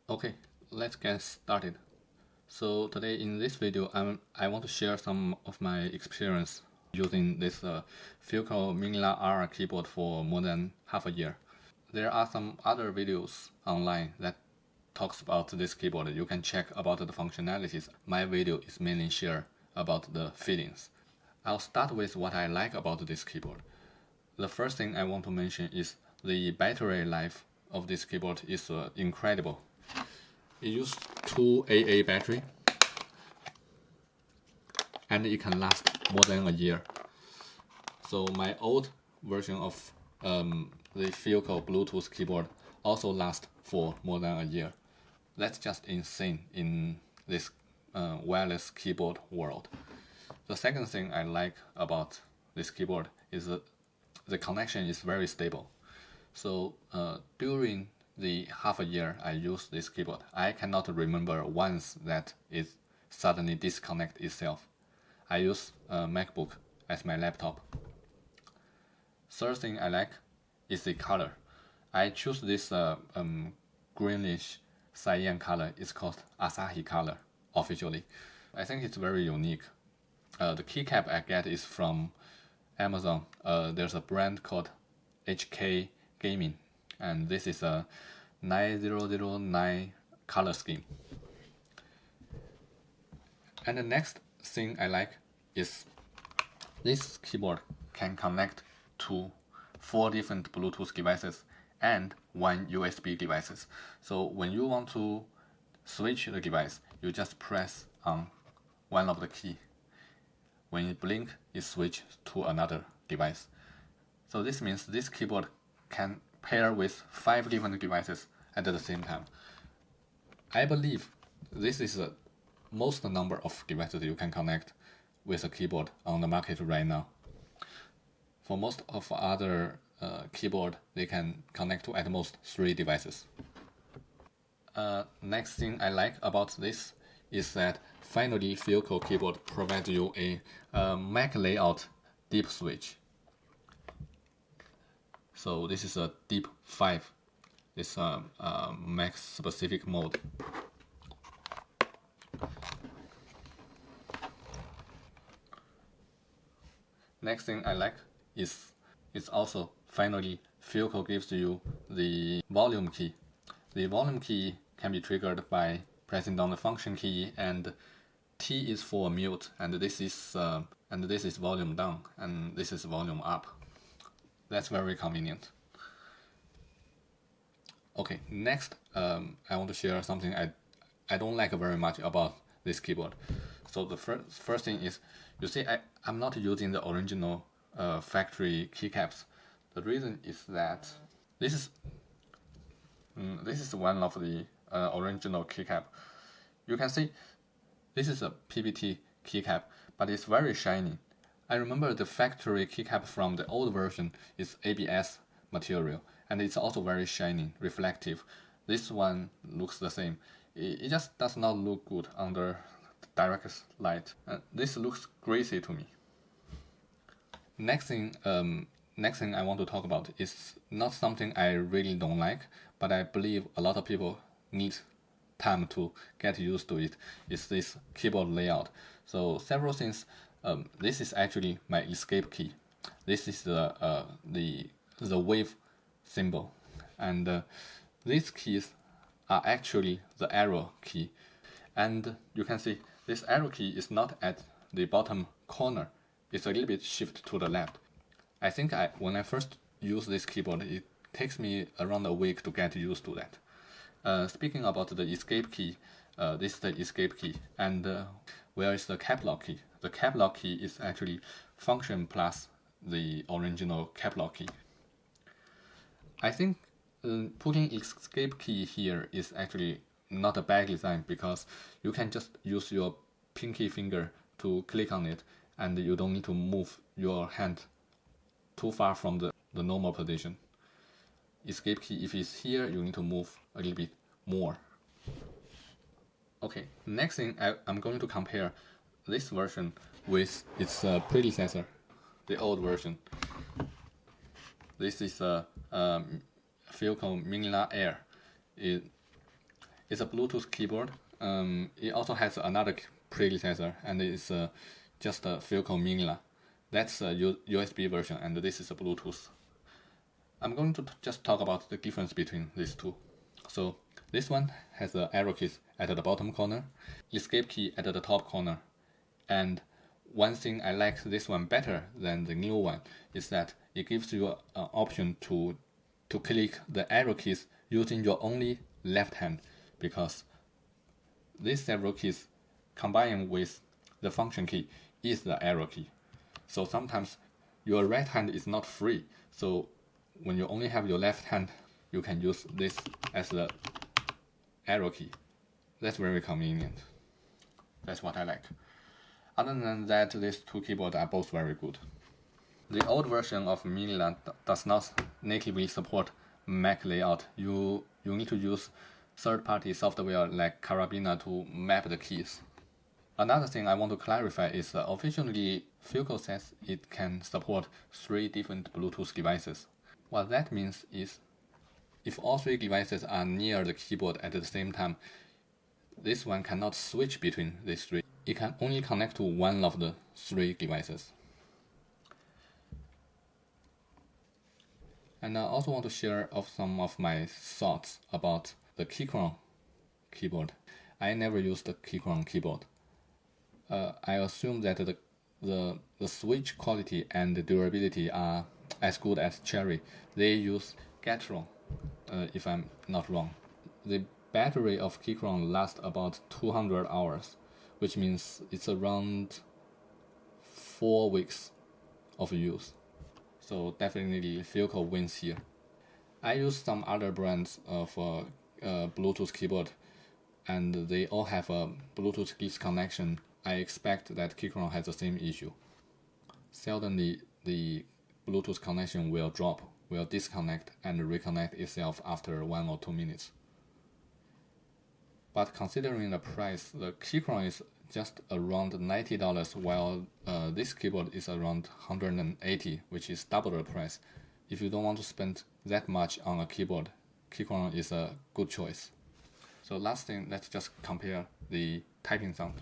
Okay, let's get started. So today in this video, I want to share some of my experience using this Filco Minila R keyboard for more than half a year. There are some other videos online that talks about this keyboard. You can check about the functionalities. My video is mainly share about the feelings. I'll start with what I like about this keyboard. The first thing I want to mention is the battery life of this keyboard is incredible. It uses 2 AA battery and it can last more than a year. So my old version of the Filco Bluetooth keyboard also lasts for more than a year. That's just insane in this wireless keyboard world. The second thing I like about this keyboard is that the connection is very stable. So during the half a year I use this keyboard, I cannot remember once that it suddenly disconnect itself. I use a MacBook as my laptop. Third thing I like is the color. I choose this greenish cyan color. It's called Asahi color officially. I think it's very unique. The keycap I get is from Amazon. There's a brand called HK Gaming, and this is a 9009 color scheme. And the next thing I like is this keyboard can connect to 4 different Bluetooth devices and 1 USB devices. So when you want to switch the device, you just press on one of the key. When it blink, it switches to another device. So this means this keyboard can pair with 5 different devices at the same time. I believe this is the most number of devices you can connect with a keyboard on the market right now. For most of other keyboard, they can connect to at most 3 devices. Next thing I like about this is that finally Filco keyboard provides you a Mac layout deep switch. So this is a deep 5. This Mac specific mode. Next thing I like is it's also finally Filco gives you the volume key. The volume key can be triggered by pressing down the function key, and T is for mute, and this is volume down, and this is volume up. That's very convenient. Okay, next I want to share something I don't like very much about this keyboard. So the first thing is, you see I'm not using the original factory keycaps. The reason is that this is one of the original keycap. You can see this is a PBT keycap, but it's very shiny. I remember the factory keycap from the old version is ABS material, and it's also very shiny, reflective. This one looks the same. It just does not look good under direct light. This looks greasy to me. Next thing I want to talk about is not something I really don't like, but I believe a lot of people need time to get used to it. Is this keyboard layout. So several things. This is actually my escape key. This is the wave symbol, and these keys are actually the arrow key. And you can see this arrow key is not at the bottom corner. It's a little bit shift to the left. I think when I first use this keyboard, it takes me around a week to get used to that. Speaking about the escape key, this is the escape key, and where is the cap lock key? The cap lock key is actually function plus the original cap lock key. I think putting escape key here is actually not a bad design, because you can just use your pinky finger to click on it, and you don't need to move your hand too far from the normal position. Escape key, if it's here, you need to move a little bit more. Okay, next thing I'm going to compare this version with its predecessor, the old version. This is a Filco Minila Air. It's a Bluetooth keyboard. It also has another predecessor, and it's just a Filco Minila. That's a USB version, and this is a Bluetooth. I'm going to just talk about the difference between these two. So this one has the arrow keys at the bottom corner, escape key at the top corner, and one thing I like this one better than the new one is that it gives you an option to click the arrow keys using your only left hand, because these several keys combined with the function key is the arrow key. So sometimes your right hand is not free, so when you only have your left hand, you can use this as the arrow key. That's very convenient. That's what I like. Other than that, these two keyboards are both very good. The old version of Minila does not natively support Mac layout. You need to use third-party software like Carabiner to map the keys. Another thing I want to clarify is officially Filco says it can support 3 different Bluetooth devices. What that means is, if all 3 devices are near the keyboard at the same time, this one cannot switch between these 3. It can only connect to one of the 3 devices. And I also want to share some of my thoughts about the Keychron keyboard. I never used the Keychron keyboard. I assume that the switch quality and the durability are as good as Cherry. They use Keychron, if I'm not wrong. The battery of Keychron lasts about 200 hours, which means it's around 4 weeks of use. So definitely Filco wins here. I use some other brands for Bluetooth keyboard, and they all have a Bluetooth disconnection. I expect that Keychron has the same issue. Seldomly, the Bluetooth connection will disconnect and reconnect itself after 1 or 2 minutes. But considering the price, the Keychron is just around $90, while this keyboard is around $180, which is double the price. If you don't want to spend that much on a keyboard, Keychron is a good choice. So last thing, let's just compare the typing sound.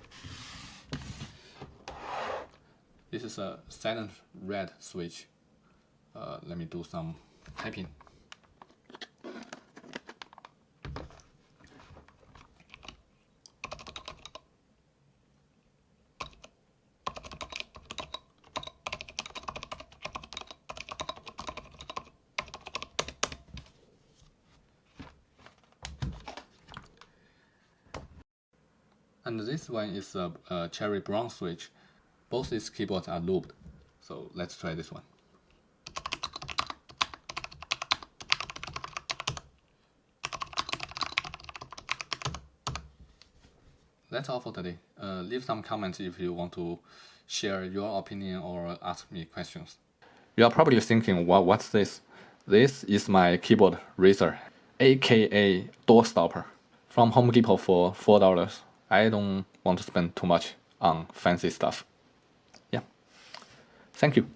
This is a silent red switch. Let me do some typing. And this one is a cherry brown switch. Both these keyboards are looped. So let's try this one. That's all for today. Leave some comments if you want to share your opinion or ask me questions. You are probably thinking, well, what's this? This is my keyboard razor, aka door stopper, from Home Depot for $4. I don't want to spend too much on fancy stuff. Yeah. Thank you.